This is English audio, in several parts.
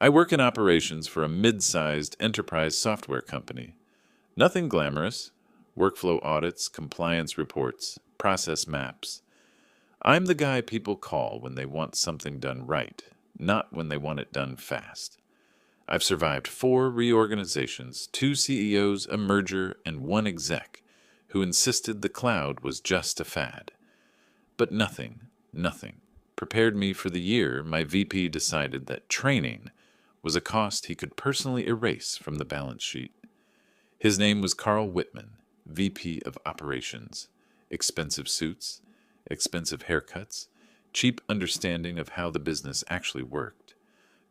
I work in operations for a mid-sized enterprise software company. Nothing glamorous. Workflow audits, compliance reports, process maps. I'm the guy people call when they want something done right, not when they want it done fast. I've survived 4 reorganizations, 2 CEOs, a merger, and 1 exec who insisted the cloud was just a fad. But nothing prepared me for the year my VP decided that training was a cost he could personally erase from the balance sheet. His name was Carl Whitman, VP of Operations. Expensive suits, expensive haircuts, cheap understanding of how the business actually worked.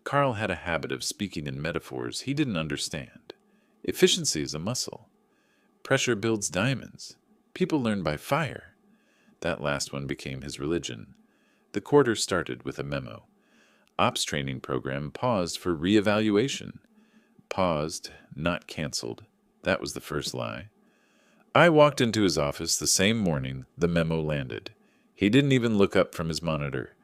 Carl had a habit of speaking in metaphors he didn't understand. Efficiency is a muscle. Pressure builds diamonds. People learn by fire. That last one became his religion. The quarter started with a memo. Ops training program paused for reevaluation. Paused, not canceled. That was the first lie. I walked into his office the same morning the memo landed. He didn't even look up from his monitor.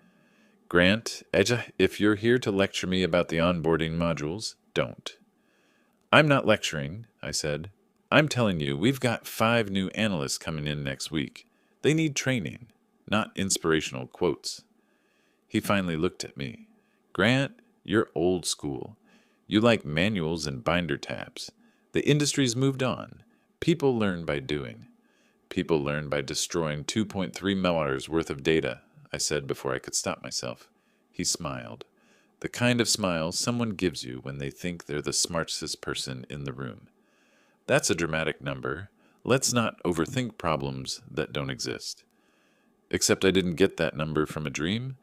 Grant, if you're here to lecture me about the onboarding modules, don't. I'm not lecturing, I said. I'm telling you, we've got 5 new analysts coming in next week. They need training, not inspirational quotes. He finally looked at me. Grant, you're old school. You like manuals and binder tabs. The industry's moved on. People learn by doing. People learn by destroying 2.3 million's worth of data, I said before I could stop myself. He smiled. The kind of smile someone gives you when they think they're the smartest person in the room. That's a dramatic number. Let's not overthink problems that don't exist. Except I didn't get that number from a dream.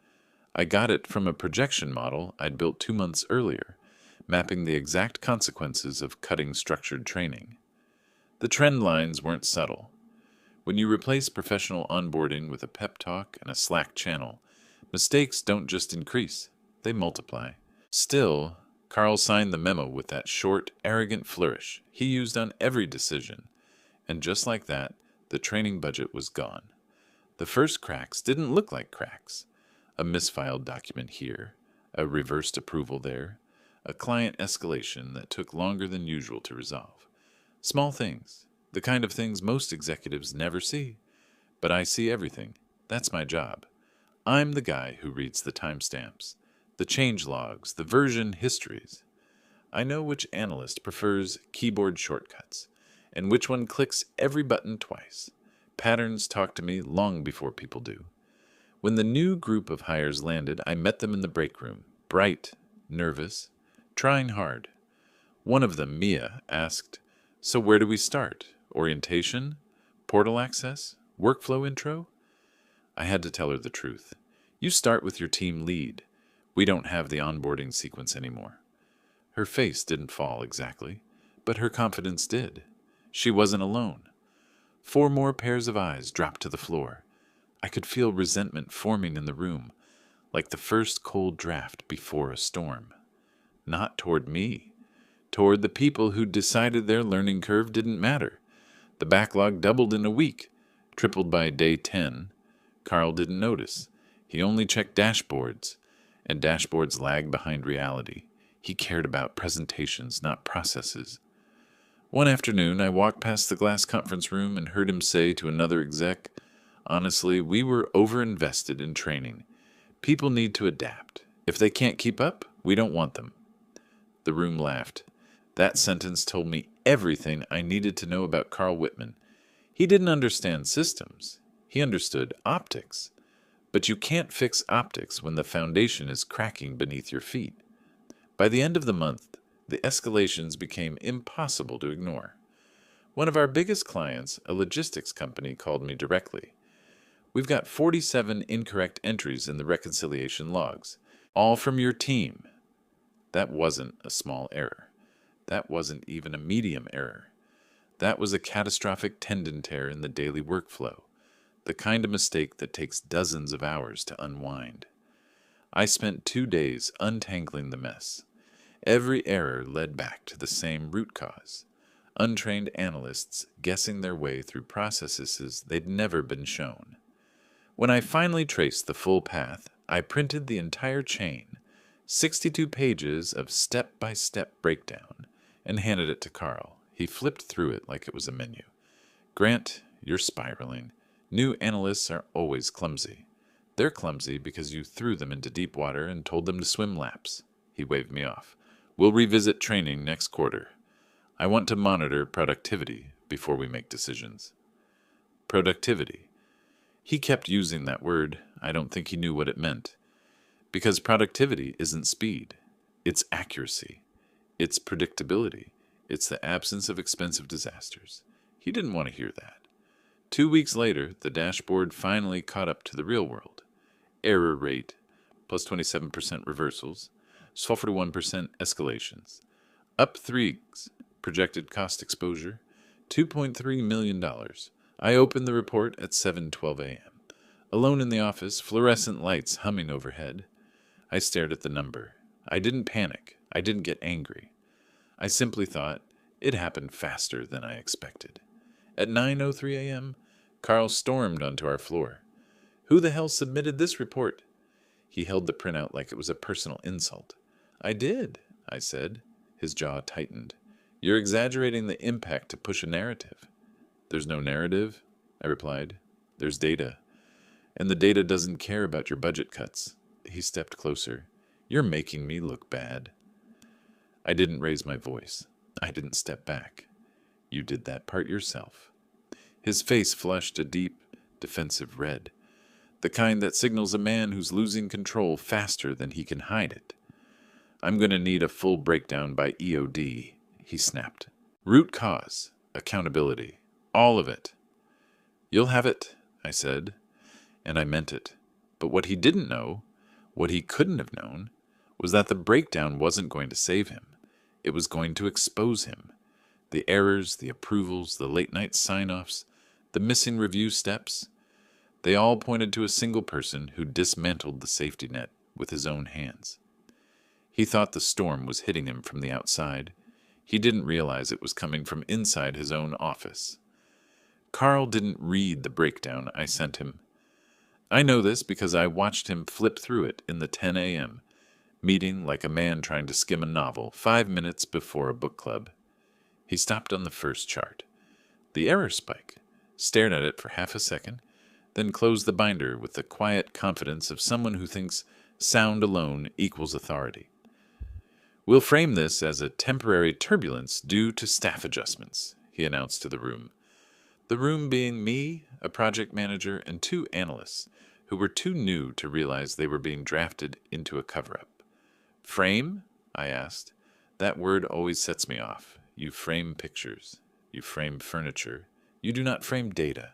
I got it from a projection model I'd built 2 months earlier, mapping the exact consequences of cutting structured training. The trend lines weren't subtle. When you replace professional onboarding with a pep talk and a Slack channel, mistakes don't just increase, they multiply. Still, Carl signed the memo with that short, arrogant flourish he used on every decision, and just like that, the training budget was gone. The first cracks didn't look like cracks. A misfiled document here, a reversed approval there, a client escalation that took longer than usual to resolve. Small things, the kind of things most executives never see. But I see everything. That's my job. I'm the guy who reads the timestamps, the change logs, the version histories. I know which analyst prefers keyboard shortcuts, and which one clicks every button twice. Patterns talk to me long before people do. When the new group of hires landed, I met them in the break room, bright, nervous, trying hard. One of them, Mia, asked, "So where do we start? Orientation? Portal access? Workflow intro?" I had to tell her the truth. You start with your team lead. We don't have the onboarding sequence anymore. Her face didn't fall exactly, but her confidence did. She wasn't alone. 4 more pairs of eyes dropped to the floor. I could feel resentment forming in the room, like the first cold draft before a storm. Not toward me, toward the people who decided their learning curve didn't matter. The backlog doubled in a week, tripled by day 10. Carl didn't notice. He only checked dashboards, and dashboards lag behind reality. He cared about presentations, not processes. One afternoon, I walked past the glass conference room and heard him say to another exec, "Honestly, we were overinvested in training. People need to adapt. If they can't keep up, we don't want them." The room laughed. That sentence told me everything I needed to know about Carl Whitman. He didn't understand systems. He understood optics. But you can't fix optics when the foundation is cracking beneath your feet. By the end of the month, the escalations became impossible to ignore. One of our biggest clients, a logistics company, called me directly. "We've got 47 incorrect entries in the reconciliation logs, all from your team." That wasn't a small error. That wasn't even a medium error. That was a catastrophic tendon tear in the daily workflow, the kind of mistake that takes dozens of hours to unwind. I spent 2 days untangling the mess. Every error led back to the same root cause. Untrained analysts guessing their way through processes they'd never been shown. When I finally traced the full path, I printed the entire chain, 62 pages of step-by-step breakdown, and handed it to Carl. He flipped through it like it was a menu. Grant, you're spiraling. New analysts are always clumsy. They're clumsy because you threw them into deep water and told them to swim laps. He waved me off. We'll revisit training next quarter. I want to monitor productivity before we make decisions. Productivity. He kept using that word. I don't think he knew what it meant. Because productivity isn't speed. It's accuracy. It's predictability. It's the absence of expensive disasters. He didn't want to hear that. 2 weeks later, the dashboard finally caught up to the real world. Error rate, plus 27% reversals, sulfur to 1% escalations. Up 3s, projected cost exposure, $2.3 million. I opened the report at 7:12 a.m. Alone in the office, fluorescent lights humming overhead. I stared at the number. I didn't panic. I didn't get angry. I simply thought, it happened faster than I expected. At 9:03 a.m., Carl stormed onto our floor. Who the hell submitted this report? He held the printout like it was a personal insult. I did, I said. His jaw tightened. You're exaggerating the impact to push a narrative. There's no narrative, I replied. There's data. And the data doesn't care about your budget cuts. He stepped closer. You're making me look bad. I didn't raise my voice. I didn't step back. You did that part yourself. His face flushed a deep, defensive red. The kind that signals a man who's losing control faster than he can hide it. I'm going to need a full breakdown by EOD, he snapped. Root cause, accountability, all of it. You'll have it, I said, and I meant it. But what he didn't know, what he couldn't have known, was that the breakdown wasn't going to save him. It was going to expose him. The errors, the approvals, the late-night sign-offs, the missing review steps, they all pointed to a single person who dismantled the safety net with his own hands. He thought the storm was hitting him from the outside. He didn't realize it was coming from inside his own office. Carl didn't read the breakdown I sent him. I know this because I watched him flip through it in the 10 a.m., meeting like a man trying to skim a novel 5 minutes before a book club. He stopped on the first chart. The error spike, stared at it for half a second, then closed the binder with the quiet confidence of someone who thinks sound alone equals authority. We'll frame this as a temporary turbulence due to staff adjustments, he announced to the room. The room being me, a project manager, and 2 analysts who were too new to realize they were being drafted into a cover-up. Frame? I asked. That word always sets me off. You frame pictures. You frame furniture. You do not frame data.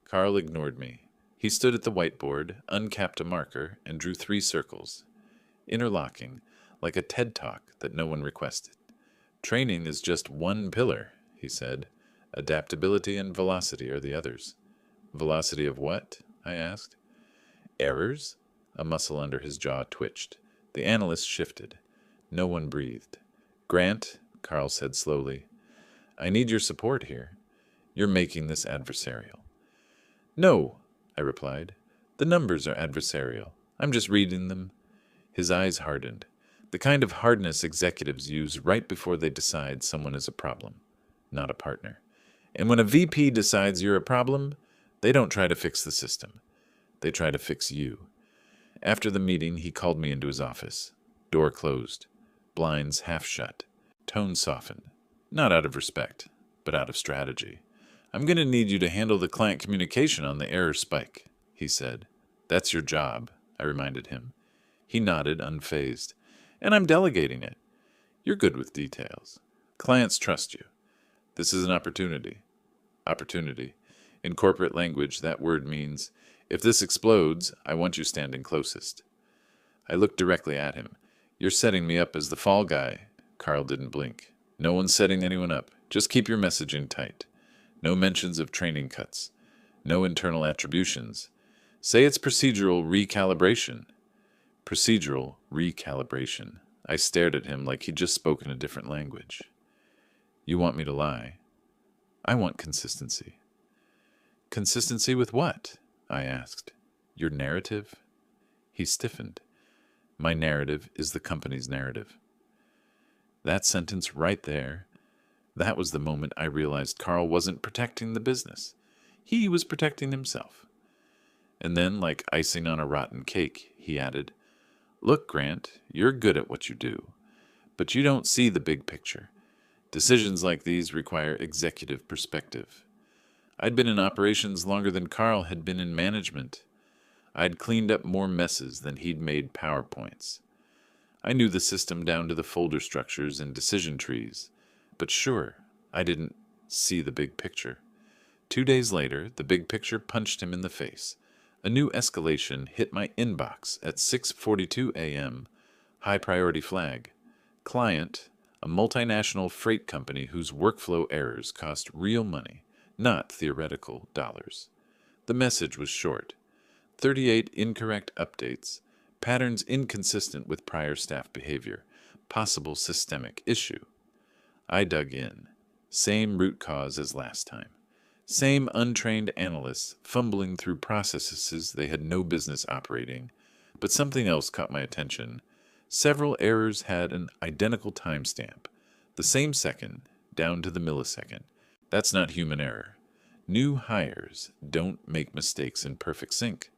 Carl ignored me. He stood at the whiteboard, uncapped a marker, and drew 3 circles, interlocking, like a TED Talk that no one requested. Training is just one pillar, he said. Adaptability and velocity are the others. Velocity of what? I asked. Errors? A muscle under his jaw twitched. The analyst shifted. No one breathed. Grant, Carl said slowly, I need your support here. You're making this adversarial. No, I replied. The numbers are adversarial. I'm just reading them. His eyes hardened. The kind of hardness executives use right before they decide someone is a problem, not a partner. And when a VP decides you're a problem, they don't try to fix the system. They try to fix you. After the meeting, he called me into his office. Door closed. Blinds half shut. Tone softened. Not out of respect, but out of strategy. I'm going to need you to handle the client communication on the error spike, he said. That's your job, I reminded him. He nodded, unfazed. And I'm delegating it. You're good with details. Clients trust you. This is an opportunity. Opportunity. In corporate language, that word means, if this explodes, I want you standing closest. I looked directly at him. You're setting me up as the fall guy. Carl didn't blink. No one's setting anyone up. Just keep your messaging tight. No mentions of training cuts. No internal attributions. Say it's procedural recalibration. Procedural recalibration. I stared at him like he'd just spoken a different language. You want me to lie? I want consistency. Consistency with what? I asked. Your narrative? He stiffened. My narrative is the company's narrative. That sentence right there, that was the moment I realized Carl wasn't protecting the business. He was protecting himself. And then, like icing on a rotten cake, he added, "Look, Grant, you're good at what you do, but you don't see the big picture. Decisions like these require executive perspective." I'd been in operations longer than Carl had been in management. I'd cleaned up more messes than he'd made PowerPoints. I knew the system down to the folder structures and decision trees. But sure, I didn't see the big picture. 2 days later, the big picture punched him in the face. A new escalation hit my inbox at 6:42 a.m. High priority flag. Client, a multinational freight company whose workflow errors cost real money, not theoretical dollars. The message was short. 38 incorrect updates, patterns inconsistent with prior staff behavior, possible systemic issue. I dug in. Same root cause as last time. Same untrained analysts fumbling through processes they had no business operating. But something else caught my attention. Several errors had an identical timestamp, the same second, down to the millisecond. That's not human error. New hires don't make mistakes in perfect sync.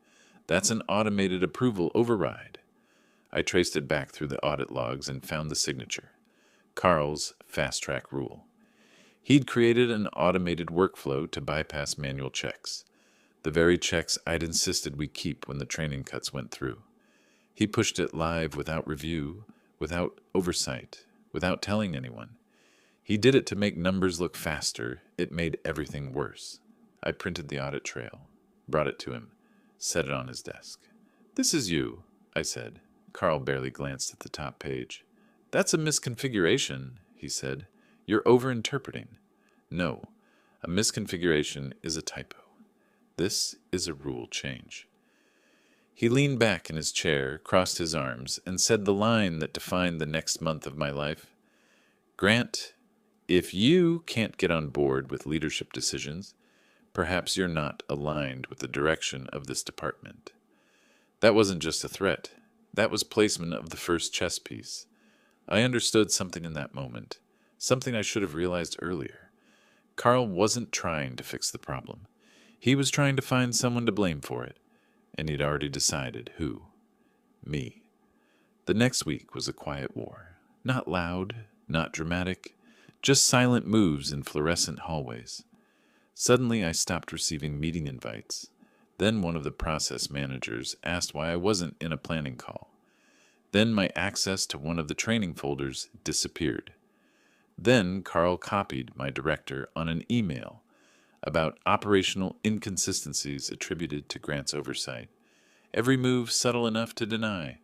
That's an automated approval override. I traced it back through the audit logs and found the signature. Carl's fast-track rule. He'd created an automated workflow to bypass manual checks, the very checks I'd insisted we keep when the training cuts went through. He pushed it live without review, without oversight, without telling anyone. He did it to make numbers look faster. It made everything worse. I printed the audit trail, brought it to him, set it on his desk. "This is you," I said. Carl barely glanced at the top page. "That's a misconfiguration," he said. "You're overinterpreting." "No, a misconfiguration is a typo. This is a rule change." He leaned back in his chair, crossed his arms, and said the line that defined the next month of my life. "Grant, if you can't get on board with leadership decisions, perhaps you're not aligned with the direction of this department." That wasn't just a threat. That was placement of the first chess piece. I understood something in that moment, something I should have realized earlier. Carl wasn't trying to fix the problem. He was trying to find someone to blame for it, and he'd already decided who. Me. The next week was a quiet war. Not loud, not dramatic, just silent moves in fluorescent hallways. Suddenly I stopped receiving meeting invites. Then one of the process managers asked why I wasn't in a planning call. Then my access to one of the training folders disappeared. Then Carl copied my director on an email about operational inconsistencies attributed to Grant's oversight. Every move subtle enough to deny.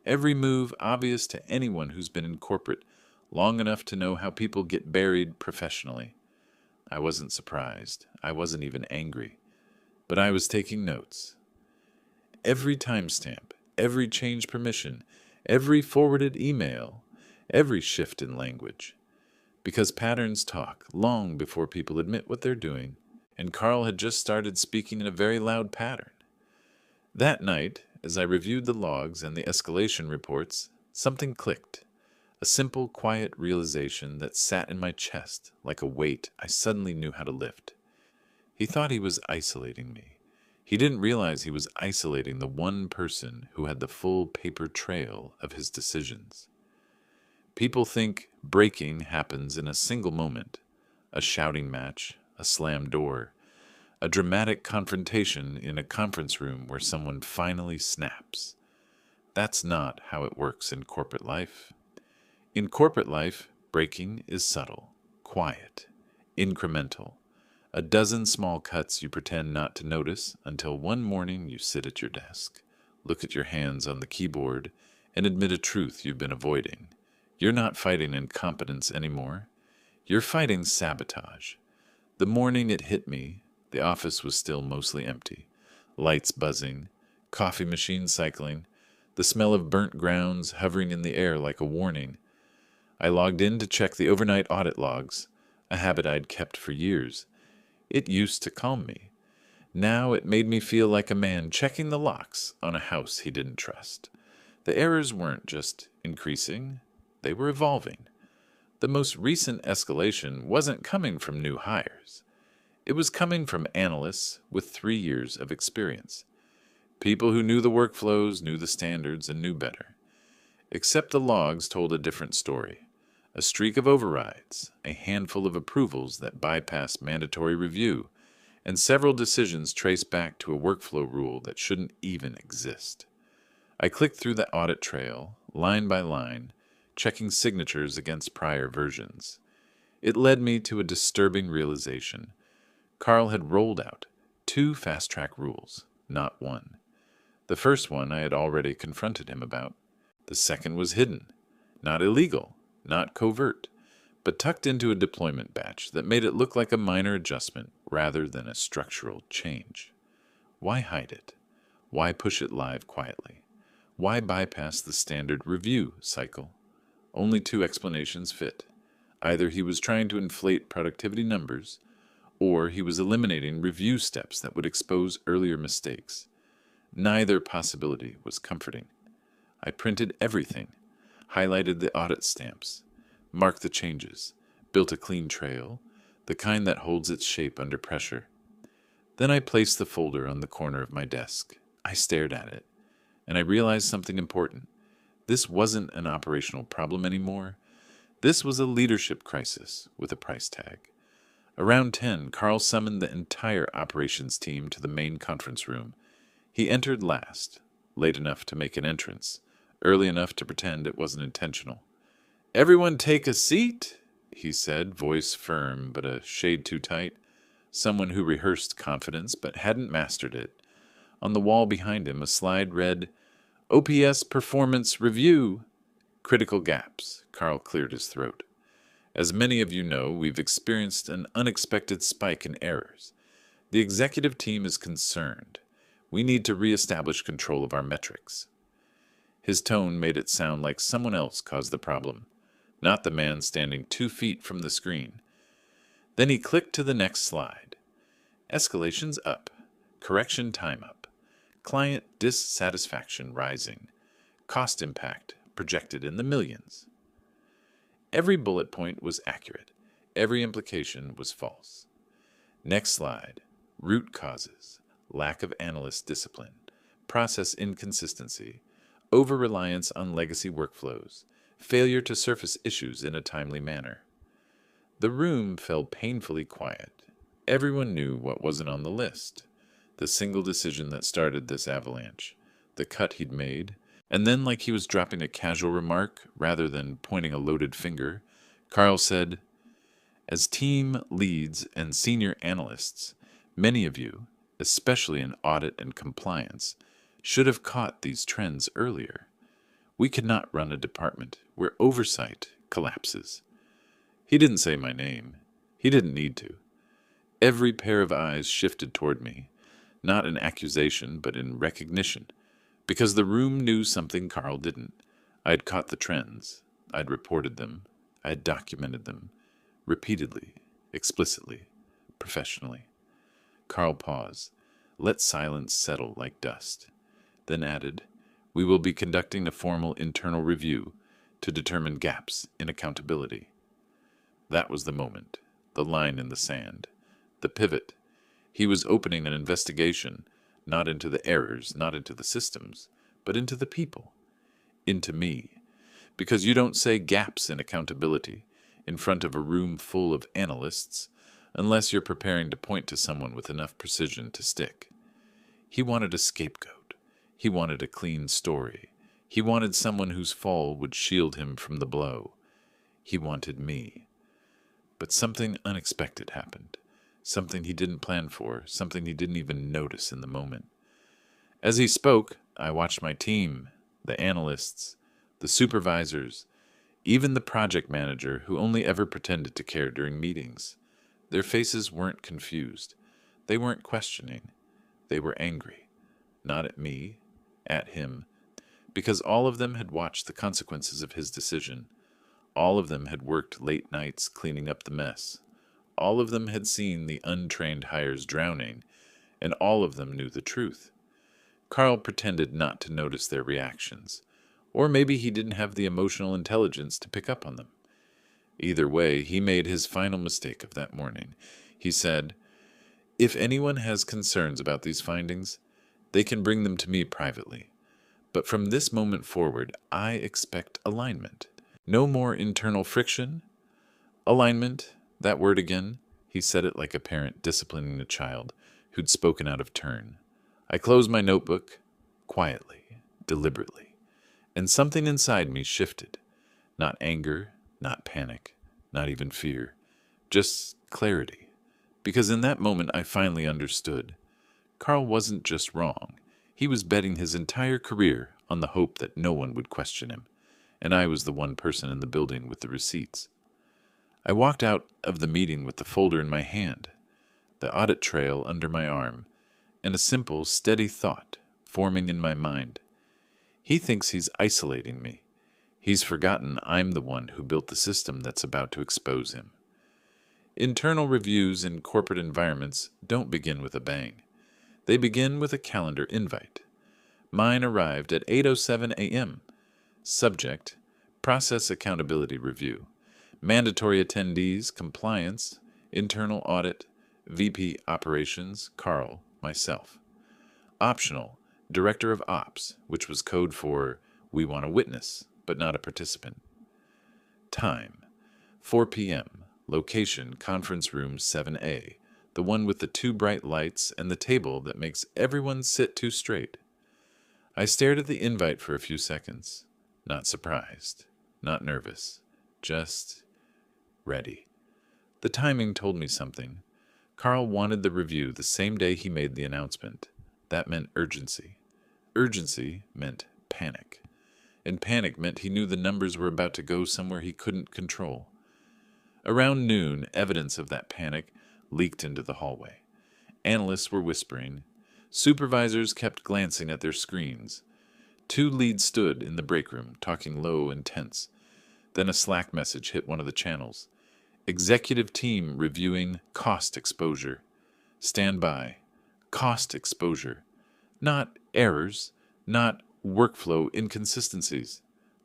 Every move obvious to anyone who's been in corporate long enough to know how people get buried professionally. I wasn't surprised. I wasn't even angry. But I was taking notes. Every timestamp, every change permission, every forwarded email, every shift in language. Because patterns talk long before people admit what they're doing, and Carl had just started speaking in a very loud pattern. That night, as I reviewed the logs and the escalation reports, something clicked. A simple, quiet realization that sat in my chest like a weight I suddenly knew how to lift. He thought he was isolating me. He didn't realize he was isolating the one person who had the full paper trail of his decisions. People think breaking happens in a single moment, a shouting match, a slammed door, a dramatic confrontation in a conference room where someone finally snaps. That's not how it works in corporate life. In corporate life, breaking is subtle, quiet, incremental. A dozen small cuts you pretend not to notice until one morning you sit at your desk, look at your hands on the keyboard, and admit a truth you've been avoiding. You're not fighting incompetence anymore. You're fighting sabotage. The morning it hit me, the office was still mostly empty. Lights buzzing, coffee machine cycling, the smell of burnt grounds hovering in the air like a warning. I logged in to check the overnight audit logs, a habit I'd kept for years. It used to calm me. Now it made me feel like a man checking the locks on a house he didn't trust. The errors weren't just increasing, they were evolving. The most recent escalation wasn't coming from new hires. It was coming from analysts with 3 years of experience. People who knew the workflows, knew the standards, and knew better. Except the logs told a different story. A streak of overrides, a handful of approvals that bypassed mandatory review, and several decisions traced back to a workflow rule that shouldn't even exist. I clicked through the audit trail, line by line, checking signatures against prior versions. It led me to a disturbing realization. Carl had rolled out 2 fast-track rules, not 1. The first one I had already confronted him about. The second was hidden, not illegal, not covert, but tucked into a deployment batch that made it look like a minor adjustment rather than a structural change. Why hide it? Why push it live quietly? Why bypass the standard review cycle? Only 2 explanations fit. Either he was trying to inflate productivity numbers, or he was eliminating review steps that would expose earlier mistakes. Neither possibility was comforting. I printed everything, highlighted the audit stamps, marked the changes, built a clean trail, the kind that holds its shape under pressure. Then I placed the folder on the corner of my desk. I stared at it, and I realized something important. This wasn't an operational problem anymore. This was a leadership crisis with a price tag. Around 10, Carl summoned the entire operations team to the main conference room. He entered last, late enough to make an entrance, early enough to pretend it wasn't intentional. "Everyone take a seat," he said, voice firm but a shade too tight. Someone who rehearsed confidence but hadn't mastered it. On the wall behind him, a slide read, "OPS Performance Review." Critical gaps. Carl cleared his throat. As many of you know, we've experienced an unexpected spike in errors. The executive team is concerned. We need to reestablish control of our metrics. His tone made it sound like someone else caused the problem, not the man standing 2 feet from the screen. Then he clicked to the next slide. Escalations up. Correction time up. Client dissatisfaction rising. Cost impact projected in the millions. Every bullet point was accurate. Every implication was false. Next slide. Root causes. Lack of analyst discipline. Process inconsistency. Over-reliance on legacy workflows. Failure to surface issues in a timely manner. The room fell painfully quiet. Everyone knew what wasn't on the list. The single decision that started this avalanche. The cut he'd made. And then, like he was dropping a casual remark rather than pointing a loaded finger, Carl said, "As team leads and senior analysts, many of you, especially in audit and compliance, should have caught these trends earlier. We cannot run a department where oversight collapses." He didn't say my name. He didn't need to. Every pair of eyes shifted toward me, not in accusation, but in recognition, because the room knew something Carl didn't. I'd caught the trends. I'd reported them. I'd documented them, repeatedly, explicitly, professionally. Carl paused, let silence settle like dust, then added, "We will be conducting a formal internal review to determine gaps in accountability." That was the moment, the line in the sand, the pivot. He was opening an investigation, not into the errors, not into the systems, but into the people, into me. Because you don't say gaps in accountability in front of a room full of analysts unless you're preparing to point to someone with enough precision to stick. He wanted a scapegoat. He wanted a clean story. He wanted someone whose fall would shield him from the blow. He wanted me. But something unexpected happened. Something he didn't plan for, something he didn't even notice in the moment. As he spoke, I watched my team, the analysts, the supervisors, even the project manager who only ever pretended to care during meetings. Their faces weren't confused. They weren't questioning. They were angry. Not at me, at him, because all of them had watched the consequences of his decision. All of them had worked late nights cleaning up the mess. All of them had seen the untrained hires drowning, and all of them knew the truth. Carl pretended not to notice their reactions, Or maybe he didn't have the emotional intelligence to pick up on them. Either way, he made his final mistake of that morning. He said, "If anyone has concerns about these findings, they can bring them to me privately. But from this moment forward, I expect alignment. No more internal friction. Alignment, that word again." He said it like a parent disciplining a child who'd spoken out of turn. I closed my notebook, quietly, deliberately, and something inside me shifted. Not anger, not panic, not even fear, just clarity. Because in that moment I finally understood. Carl wasn't just wrong. He was betting his entire career on the hope that no one would question him, and I was the one person in the building with the receipts. I walked out of the meeting with the folder in my hand, the audit trail under my arm, and a simple, steady thought forming in my mind. He thinks he's isolating me. He's forgotten I'm the one who built the system that's about to expose him. Internal reviews in corporate environments don't begin with a bang. They begin with a calendar invite. Mine arrived at 8:07 a.m. Subject, Process Accountability Review. Mandatory attendees, Compliance, Internal Audit, VP Operations, Carl, myself. Optional, Director of Ops, which was code for we want a witness, but not a participant. Time, 4 p.m. Location, Conference Room 7A, the one with the two bright lights and the table that makes everyone sit too straight. I stared at the invite for a few seconds, not surprised, not nervous, just ready. The timing told me something. Carl wanted the review the same day he made the announcement. That meant urgency. Urgency meant panic. And panic meant he knew the numbers were about to go somewhere he couldn't control. Around noon, evidence of that panic leaked into the hallway. Analysts were whispering. Supervisors kept glancing at their screens. Two leads stood in the break room, talking low and tense. Then a Slack message hit one of the channels. Executive team reviewing cost exposure. Stand by. Cost exposure. Not errors, not workflow inconsistencies.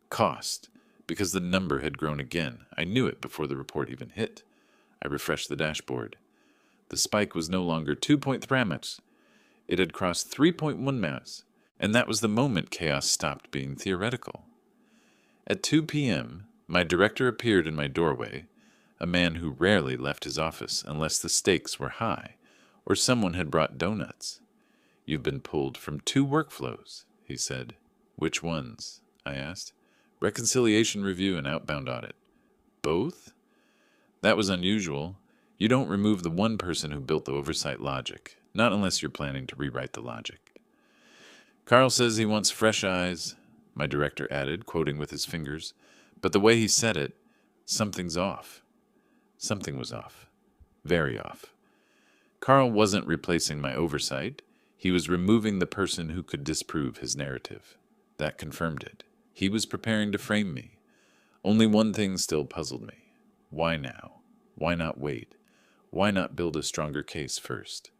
Cost, because the number had grown again. I knew it before the report even hit. I refreshed the dashboard. The spike was no longer 2.3 maths. It had crossed 3.1 maths, and that was the moment chaos stopped being theoretical. At 2 p.m., my director appeared in my doorway, a man who rarely left his office unless the stakes were high or someone had brought donuts. "You've been pulled from 2 workflows," he said. "Which ones?" I asked. "Reconciliation review and outbound audit." "Both?" That was unusual. You don't remove the one person who built the oversight logic, not unless you're planning to rewrite the logic. "Carl says he wants fresh eyes," my director added, quoting with his fingers. But the way he said it, something's off. Something was off. Very off. Carl wasn't replacing my oversight. He was removing the person who could disprove his narrative. That confirmed it. He was preparing to frame me. Only one thing still puzzled me. Why now? Why not wait? Why not build a stronger case first?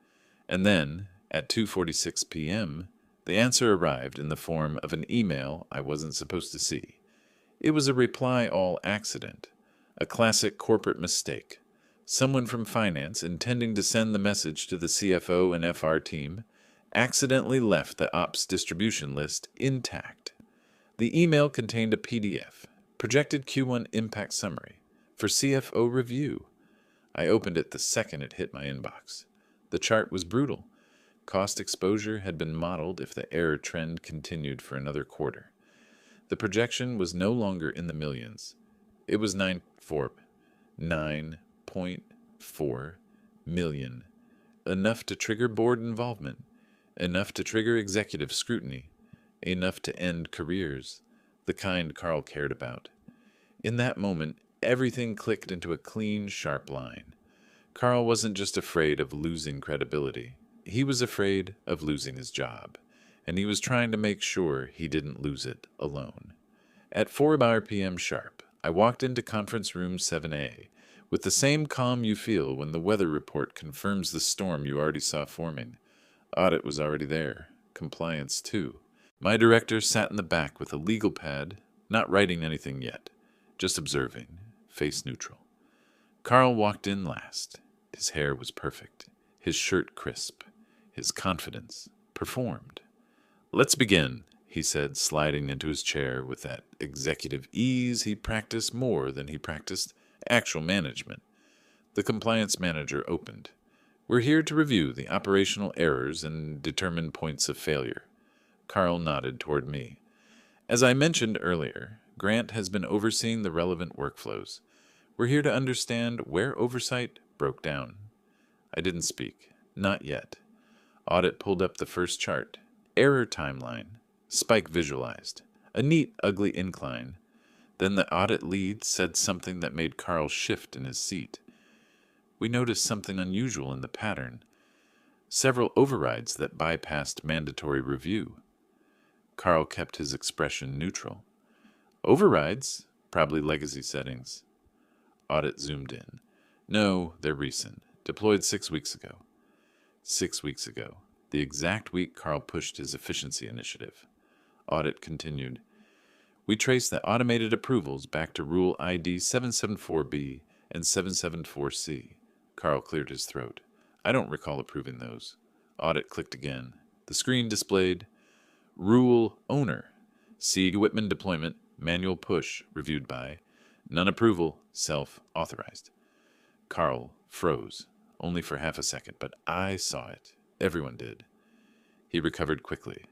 And then, at 2:46 p.m., the answer arrived in the form of an email I wasn't supposed to see. It was a reply-all accident, a classic corporate mistake. Someone from finance, intending to send the message to the CFO and FR team, accidentally left the ops distribution list intact. The email contained a PDF, projected Q1 impact summary, for CFO review. I opened it the second it hit my inbox. The chart was brutal. Cost exposure had been modeled if the error trend continued for another quarter. The projection was no longer in the millions. It was 9.4 million. Enough to trigger board involvement. Enough to trigger executive scrutiny. Enough to end careers. The kind Carl cared about. In that moment, everything clicked into a clean, sharp line. Carl wasn't just afraid of losing credibility. He was afraid of losing his job. And he was trying to make sure he didn't lose it alone. At 4 p.m. sharp, I walked into Conference Room 7A, with the same calm you feel when the weather report confirms the storm you already saw forming. Audit was already there. Compliance, too. My director sat in the back with a legal pad, not writing anything yet, just observing, face neutral. Carl walked in last. His hair was perfect, his shirt crisp, his confidence performed. "Let's begin," he said, sliding into his chair with that executive ease he practiced more than he practiced actual management. The compliance manager opened. "We're here to review the operational errors and determine points of failure." Carl nodded toward me. "As I mentioned earlier, Grant has been overseeing the relevant workflows. We're here to understand where oversight broke down." I didn't speak. Not yet. Audit pulled up the first chart. Error timeline. Spike visualized. A neat, ugly incline. Then the audit lead said something that made Carl shift in his seat. We noticed something unusual in the pattern. Several overrides that bypassed mandatory review. Carl kept his expression neutral. "Overrides? Probably legacy settings." Audit zoomed in. "No, they're recent. Deployed 6 weeks ago." 6 weeks ago. The exact week Carl pushed his efficiency initiative. Audit continued. "We traced the automated approvals back to Rule ID 774B and 774C. Carl cleared his throat. "I don't recall approving those." Audit clicked again. The screen displayed Rule Owner. "C. Whitman deployment, manual push, reviewed by. None approval, self-authorized." Carl froze, only for half a second, but I saw it. Everyone did. He recovered quickly.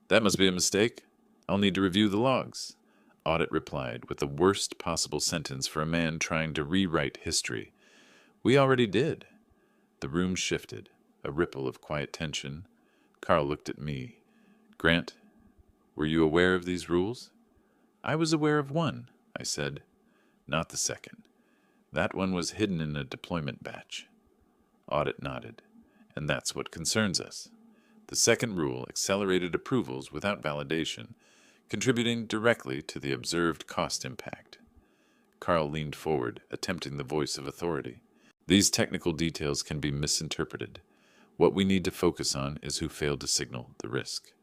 "That must be a mistake. I'll need to review the logs." Audit replied with the worst possible sentence for a man trying to rewrite history. "We already did." The room shifted, a ripple of quiet tension. Carl looked at me. "Grant, were you aware of these rules?" "I was aware of one," I said. "Not the second. That one was hidden in a deployment batch." Audit nodded. "And that's what concerns us. The second rule accelerated approvals without validation, contributing directly to the observed cost impact." Carl leaned forward, attempting the voice of authority. "These technical details can be misinterpreted. What we need to focus on is who failed to signal the risk."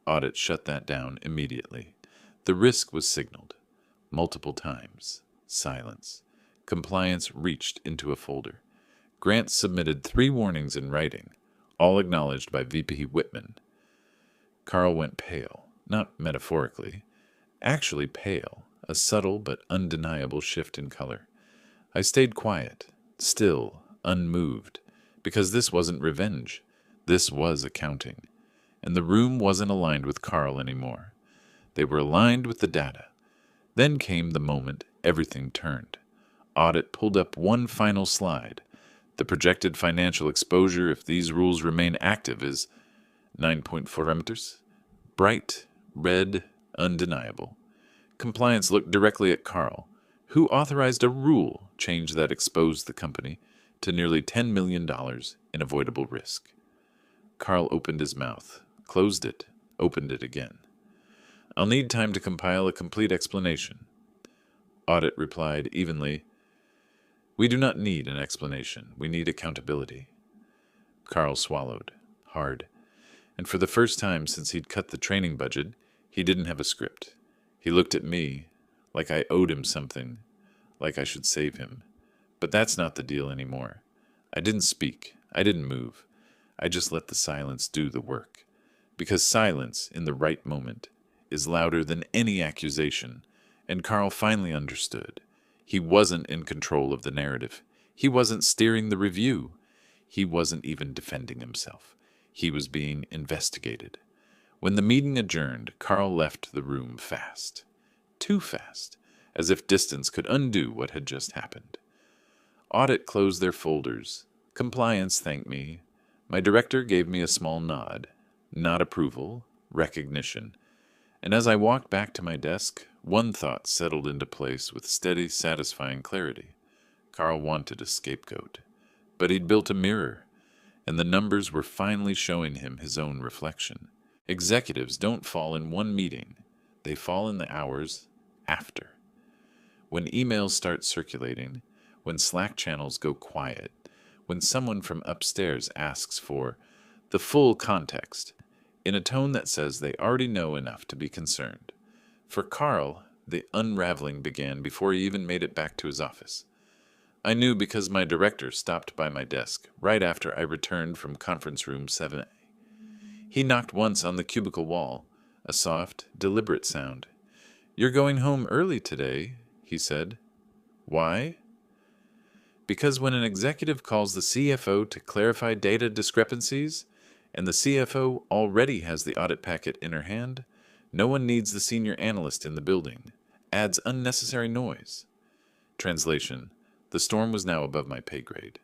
Audit shut that down immediately. The risk was signaled. Multiple times. Silence. Compliance reached into a folder. Grant submitted 3 warnings in writing, all acknowledged by VP Whitman. Carl went pale, not metaphorically, actually pale, a subtle but undeniable shift in color. I stayed quiet, still, unmoved, because this wasn't revenge. This was accounting. And the room wasn't aligned with Carl anymore. They were aligned with the data. Then came the moment everything turned. Audit pulled up one final slide. The projected financial exposure if these rules remain active is 9.4 meters. Bright, red, undeniable. Compliance looked directly at Carl, who authorized a rule change that exposed the company to nearly $10 million in avoidable risk. Carl opened his mouth, closed it, opened it again. "I'll need time to compile a complete explanation." Audit replied evenly, "We do not need an explanation. We need accountability." Carl swallowed, hard. And for the first time since he'd cut the training budget, he didn't have a script. He looked at me, like I owed him something, like I should save him. But that's not the deal anymore. I didn't speak. I didn't move. I just let the silence do the work. Because silence, in the right moment, is louder than any accusation, and Carl finally understood. He wasn't in control of the narrative. He wasn't steering the review. He wasn't even defending himself. He was being investigated. When the meeting adjourned, Carl left the room fast. Too fast, as if distance could undo what had just happened. Audit closed their folders. Compliance thanked me. My director gave me a small nod. Not approval, recognition. And as I walked back to my desk, one thought settled into place with steady, satisfying clarity. Carl wanted a scapegoat. But he'd built a mirror, and the numbers were finally showing him his own reflection. Executives don't fall in one meeting. They fall in the hours after. When emails start circulating, when Slack channels go quiet, when someone from upstairs asks for the full context, in a tone that says they already know enough to be concerned. For Carl, the unraveling began before he even made it back to his office. I knew because my director stopped by my desk right after I returned from conference room 7A. He knocked once on the cubicle wall, a soft, deliberate sound. "You're going home early today," he said. "Why?" "Because when an executive calls the CFO to clarify data discrepancies, and the CFO already has the audit packet in her hand, no one needs the senior analyst in the building. Adds unnecessary noise." Translation: the storm was now above my pay grade.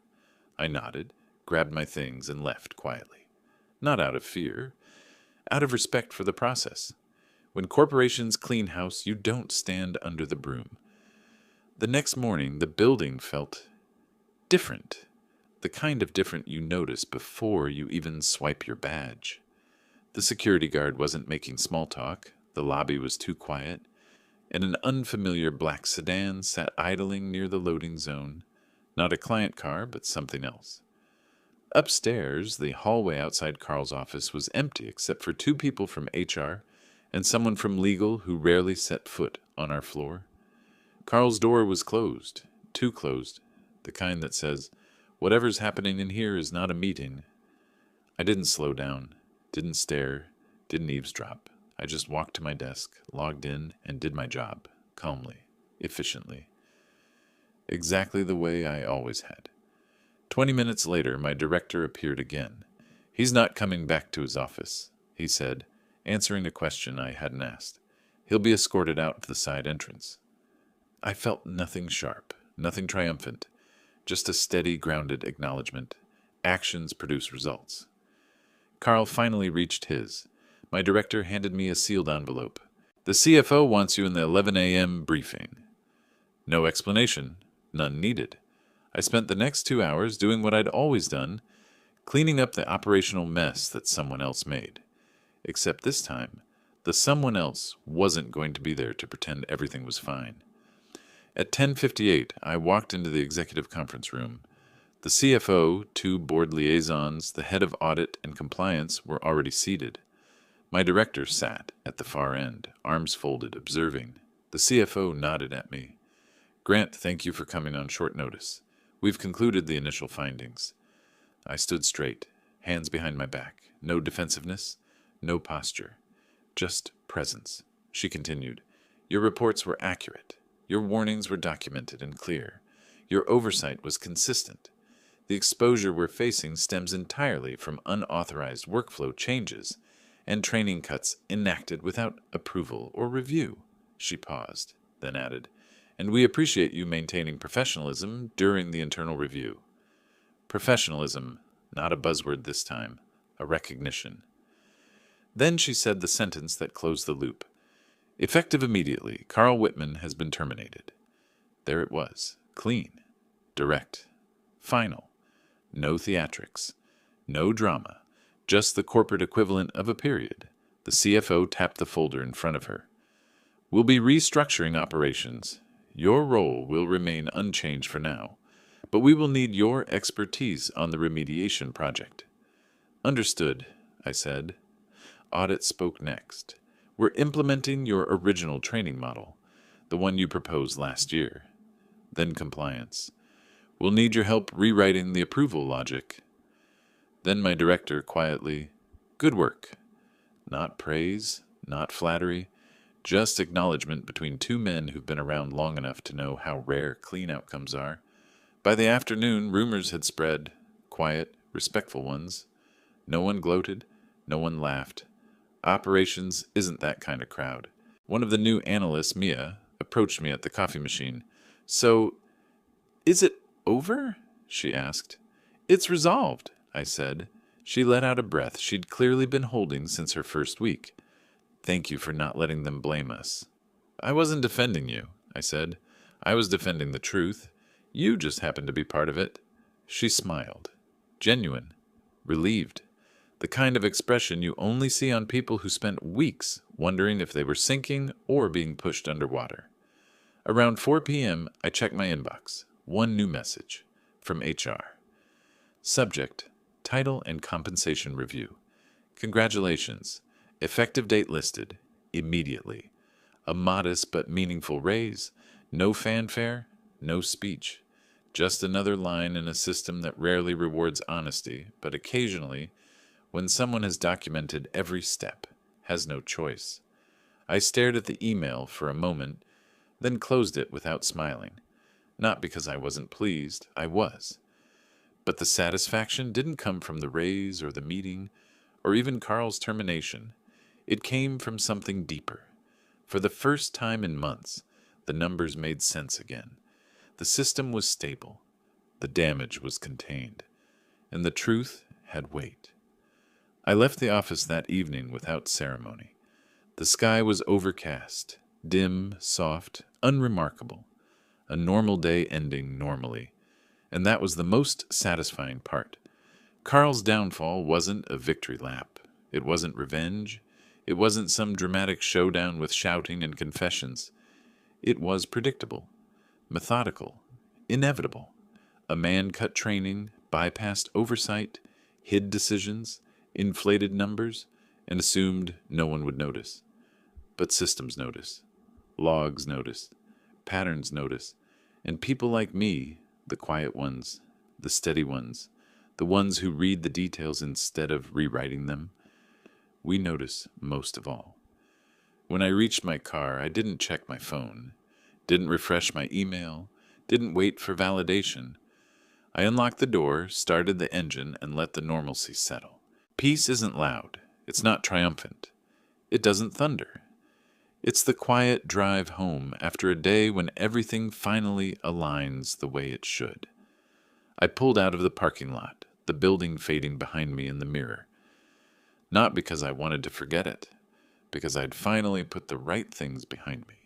I nodded, grabbed my things, and left quietly. Not out of fear, out of respect for the process. When corporations clean house, you don't stand under the broom. The next morning, the building felt different. The kind of different you notice before you even swipe your badge. The security guard wasn't making small talk, the lobby was too quiet, and an unfamiliar black sedan sat idling near the loading zone. Not a client car, but something else. Upstairs, the hallway outside Carl's office was empty except for 2 people from HR and someone from legal who rarely set foot on our floor. Carl's door was closed, too closed, the kind that says, "Whatever's happening in here is not a meeting." I didn't slow down, didn't stare, didn't eavesdrop. I just walked to my desk, logged in, and did my job, calmly, efficiently. Exactly the way I always had. 20 minutes later, my director appeared again. "He's not coming back to his office," he said, answering a question I hadn't asked. "He'll be escorted out of the side entrance." I felt nothing sharp, nothing triumphant, just a steady, grounded acknowledgement. Actions produce results. Carl finally reached his. My director handed me a sealed envelope. "The CFO wants you in the 11 a.m. briefing." No explanation, none needed. I spent the next 2 hours doing what I'd always done, cleaning up the operational mess that someone else made. Except this time, the someone else wasn't going to be there to pretend everything was fine. At 10:58, I walked into the executive conference room. The CFO, 2 board liaisons, the head of audit and compliance were already seated. My director sat at the far end, arms folded, observing. The CFO nodded at me. "Grant, thank you for coming on short notice. We've concluded the initial findings." I stood straight, hands behind my back. No defensiveness, no posture. Just presence. She continued, "Your reports were accurate. Your warnings were documented and clear. Your oversight was consistent. The exposure we're facing stems entirely from unauthorized workflow changes and training cuts enacted without approval or review." She paused, then added, "And we appreciate you maintaining professionalism during the internal review." Professionalism, not a buzzword this time, a recognition. Then she said the sentence that closed the loop. "Effective immediately, Carl Whitman has been terminated." There it was, clean, direct, final. No theatrics, no drama, just the corporate equivalent of a period. The CFO tapped the folder in front of her. "We'll be restructuring operations. Your role will remain unchanged for now, but we will need your expertise on the remediation project." "Understood," I said. Audit spoke next. "We're implementing your original training model, the one you proposed last year." Then compliance. "We'll need your help rewriting the approval logic." Then my director quietly, "Good work." Not praise, not flattery, just acknowledgement between 2 men who've been around long enough to know how rare clean outcomes are. By the afternoon, rumors had spread, quiet, respectful ones. No one gloated, no one laughed. Operations isn't that kind of crowd. One of the new analysts, Mia, approached me at the coffee machine. "So, is it over?" she asked. "It's resolved," I said. She let out a breath she'd clearly been holding since her first week. "Thank you for not letting them blame us." "I wasn't defending you," I said. "I was defending the truth. You just happened to be part of it." She smiled. Genuine. Relieved. The kind of expression you only see on people who spent weeks wondering if they were sinking or being pushed underwater. Around 4 p.m., I checked my inbox. One new message. From HR. Subject: Title and Compensation Review. Congratulations. Effective date listed. Immediately. A modest but meaningful raise. No fanfare. No speech. Just another line in a system that rarely rewards honesty, but occasionally, when someone has documented every step, has no choice. I stared at the email for a moment, then closed it without smiling. Not because I wasn't pleased, I was. But the satisfaction didn't come from the raise or the meeting, or even Carl's termination. It came from something deeper. For the first time in months, the numbers made sense again. The system was stable. The damage was contained. And the truth had weight. I left the office that evening without ceremony. The sky was overcast, dim, soft, unremarkable. A normal day ending normally. And that was the most satisfying part. Carl's downfall wasn't a victory lap. It wasn't revenge. It wasn't some dramatic showdown with shouting and confessions. It was predictable, methodical, inevitable. A man cut training, bypassed oversight, hid decisions, inflated numbers, and assumed no one would notice. But systems notice. Logs notice. Patterns notice. And people like me, the quiet ones, the steady ones, the ones who read the details instead of rewriting them, we notice most of all. When I reached my car, I didn't check my phone, didn't refresh my email, didn't wait for validation. I unlocked the door, started the engine, and let the normalcy settle. Peace isn't loud. It's not triumphant. It doesn't thunder. It's the quiet drive home after a day when everything finally aligns the way it should. I pulled out of the parking lot, the building fading behind me in the mirror. Not because I wanted to forget it, because I'd finally put the right things behind me.